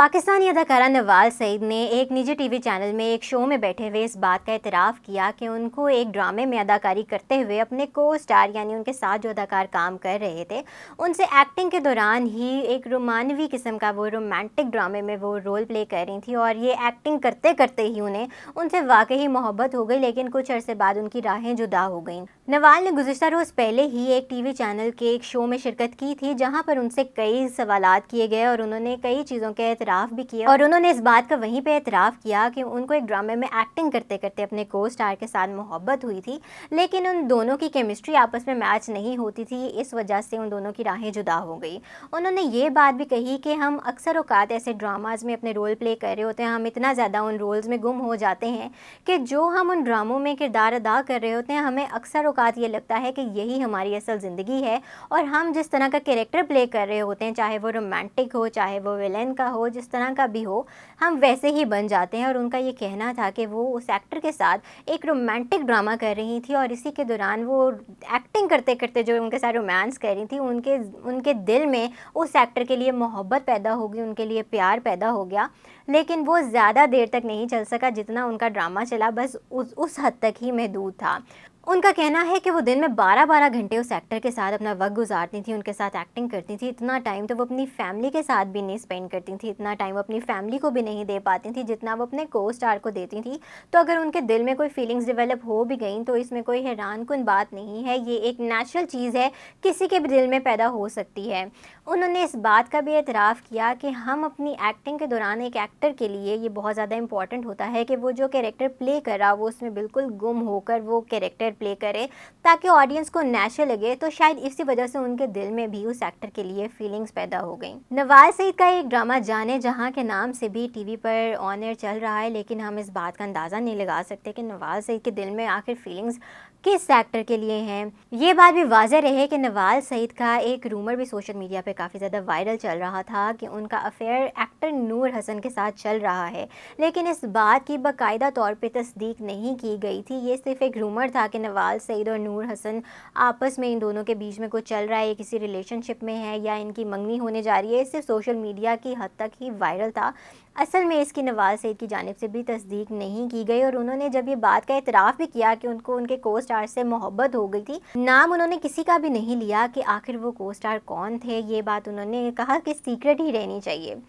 पाकिस्तानी अदाकारा नवाज सईद ने एक निजी टीवी चैनल में एक शो में बैठे हुए इस बात का इतराफ़ किया कि उनको एक ड्रामे में अदाकारी करते हुए अपने को स्टार यानी उनके साथ जो अदाकार काम कर रहे थे उनसे एक्टिंग के दौरान ही एक रोमानवी किस्म का वो रोमांटिक ड्रामे में वो रोल प्ले कर रही थी और ये एक्टिंग करते करते ही उन्हें उनसे वाकई मोहब्बत हो गई, लेकिन कुछ अरसे बाद उनकी राहें जुदा हो गईं। नवाज ने गुज़िश्ता रोज़ पहले ही एक टीवी चैनल के एक शो में शिरकत की थी जहाँ पर उनसे कई सवालात किए गए और उन्होंने कई चीज़ों के एतराफ़ भी किया और उन्होंने इस बात का वहीं पे एतराफ़ किया कि उनको एक ड्रामे में एक्टिंग करते करते अपने को स्टार के साथ मोहब्बत हुई थी, लेकिन उन दोनों की केमिस्ट्री आपस में मैच नहीं होती थी। इस वजह से उन दोनों की राहें जुदा हो गई। उन्होंने ये बात भी कही कि हम अक्सर औकात ऐसे ड्रामाज में अपने रोल प्ले कर रहे होते हैं, हम इतना ज़्यादा उन रोल्स में गुम हो जाते हैं कि जो हम उन ड्रामों में किरदार अदा कर रहे होते हैं हमें अक्सर औकात ये लगता है कि यही हमारी असल ज़िंदगी है और हम जिस तरह का कैरेक्टर प्ले कर रहे होते हैं, चाहे वो रोमांटिक हो चाहे वो विलेन का हो, जिस तरह का भी हो, हम वैसे ही बन जाते हैं। और उनका ये कहना था कि वो उस एक्टर के साथ एक रोमांटिक ड्रामा कर रही थी और इसी के दौरान वो एक्टिंग करते करते जो उनके साथ रोमांस कर रही थी उनके दिल में उस एक्टर के लिए मोहब्बत पैदा हो गई, उनके लिए प्यार पैदा हो गया, लेकिन वो ज़्यादा देर तक नहीं चल सका। जितना उनका ड्रामा चला बस उस हद तक ही महदूद था। उनका कहना है कि वो दिन में 12-12 घंटे उस एक्टर के साथ अपना वक्त गुजारती थी, उनके साथ एक्टिंग करती थी। इतना टाइम तो वो अपनी फैमिली के साथ भी नहीं स्पेंड करती थी, इतना टाइम वो अपनी फैमिली को भी नहीं दे पाती थी जितना वो अपने को स्टार को देती थी। तो अगर उनके दिल में कोई फीलिंग्स डेवलप हो भी गई तो इसमें कोई हैरानकुन बात नहीं है, ये एक नेचुरल चीज़ है, किसी के भी दिल में पैदा हो सकती है। उन्होंने इस बात का भी एतराफ़ किया कि हम अपनी एक्टिंग के दौरान एक एक्टर के लिए ये बहुत ज़्यादा इंपॉर्टेंट होता है कि वो जो कैरेक्टर प्ले कर रहा वो उसमें बिल्कुल गुम होकर वो कैरेक्टर प्ले करे ताकि ऑडियंस को नेचुरल लगे। तो शायद इसी वजह से उनके दिल में भी उस एक्टर के लिए फीलिंग्स पैदा हो गई। नवाज सईद का एक ड्रामा जाने जहां के नाम से भी टीवी पर ऑन एयर चल रहा है, लेकिन हम इस बात का अंदाज़ा नहीं लगा सकते कि नवाज सईद के दिल में आखिर फीलिंग्स किस एक्टर के लिए हैं। ये बात भी वाज़ह रहे कि नवाज सईद का एक रूमर भी सोशल मीडिया पे काफ़ी ज़्यादा वायरल चल रहा था कि उनका अफेयर एक्टर नूर हसन के साथ चल रहा है, लेकिन इस बात की बाकायदा तौर पे तस्दीक नहीं की गई थी। ये सिर्फ एक रूमर था कि नवाज सईद और नूर हसन आपस में इन दोनों के बीच में कुछ चल रहा है, ये किसी रिलेशनशिप में है या इनकी मंगनी होने जा रही है। सिर्फ सोशल मीडिया की हद तक ही वायरल था, असल में इसकी नवाज सईद की जानिब से भी तस्दीक नहीं की गई। और उन्होंने जब ये बात का एतराफ़ भी किया कि उनको उनके को स्टार से मोहब्बत हो गई थी, नाम उन्होंने किसी का भी नहीं लिया कि आखिर वो को स्टार कौन थे। ये बात उन्होंने कहा कि सीक्रेट ही रहनी चाहिए।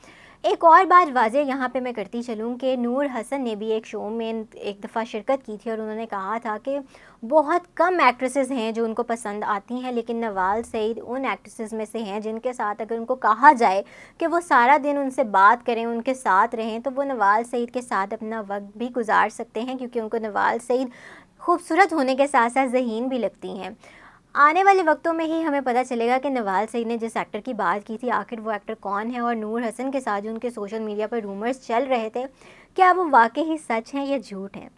एक और बात वाज़े यहाँ पे मैं करती चलूँ कि नूर हसन ने भी एक शो में एक दफ़ा शिरकत की थी और उन्होंने कहा था कि बहुत कम एक्ट्रेसेस हैं जो उनको पसंद आती हैं, लेकिन नवाज सईद उन एक्ट्रेसेस में से हैं जिनके साथ अगर उनको कहा जाए कि वो सारा दिन उनसे बात करें, उनके साथ रहें, तो वो नवाज सईद के साथ अपना वक्त भी गुजार सकते हैं, क्योंकि उनको नवाज सईद खूबसूरत होने के साथ साथ ज़हीन भी लगती हैं। आने वाले वक्तों में ही हमें पता चलेगा कि नवाज सईद ने जिस एक्टर की बात की थी आखिर वो एक्टर कौन है और नूर हसन के साथ जो उनके सोशल मीडिया पर रूमर्स चल रहे थे क्या वो वाकई ही सच हैं या झूठ हैं।